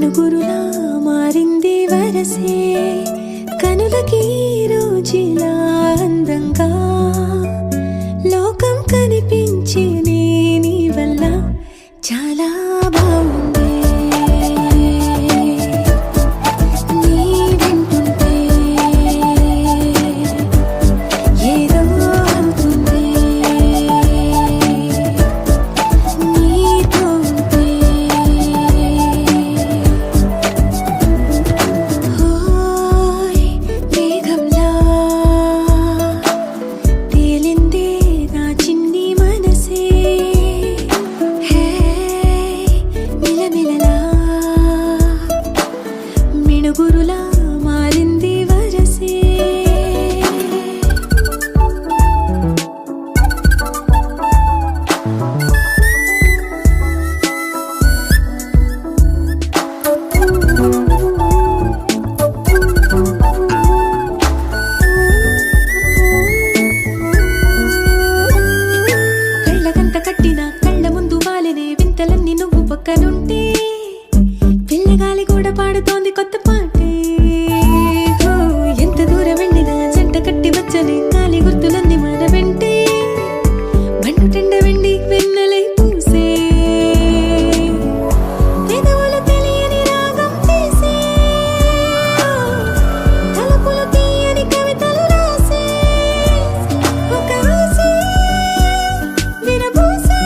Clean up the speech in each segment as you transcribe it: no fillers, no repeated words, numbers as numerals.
మిణుగురులా మారింది వరసే కనులకి రోజులా అందంగా లోకం కనిపించి నీ వల్ల చాలా బాగుంది నీ వింటుంటే ఏదో అవుతుంది నీతో ఉంటే హోయ్ మేఘంలా తేలిందే నా చిన్ని మనసే హే మిలమిలలా మిణుగురులా మారింది వరసే కళ్ళకంత కట్టిన కళ్ళ ముందు వాలినే వింతలన్నీ నువ్వు పక్కనుంటే పిల్లగాలి కూడా పాడుతోంది కొత్త పాటే హో, ఎంత దూరం వెళ్ళినా జంట కట్టి వచ్చని గాలి గుర్తులన్నీ మన వెంటే మండుటెండ వెండి వెన్నెలై పూసే పెదవులు తెలియని రాగం తీసే తలుపులు తీయని కవితలు రాసే ఒక ఆసే విరబూసే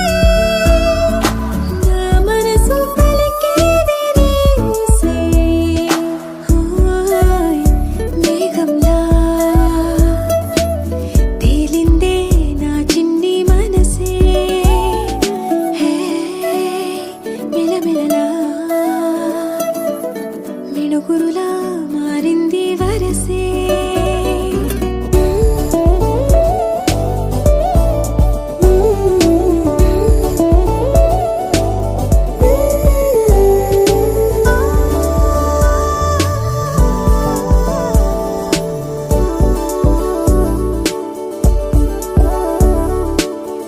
నా మనసు పలికేది నీసే హోయ్ మేఘంలా తేలిందే నా చిన్ని మనసే హే మిలమిలలా మిణుగురులా మారింది వరసే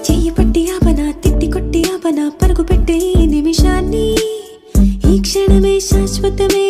చెయ్యి పట్టి ఆపనా తిట్టి కొట్టి ఆపనా పరుగు పెట్టే ఈ నిమిషాన్ని ఈ క్షణమే శాశ్వతమే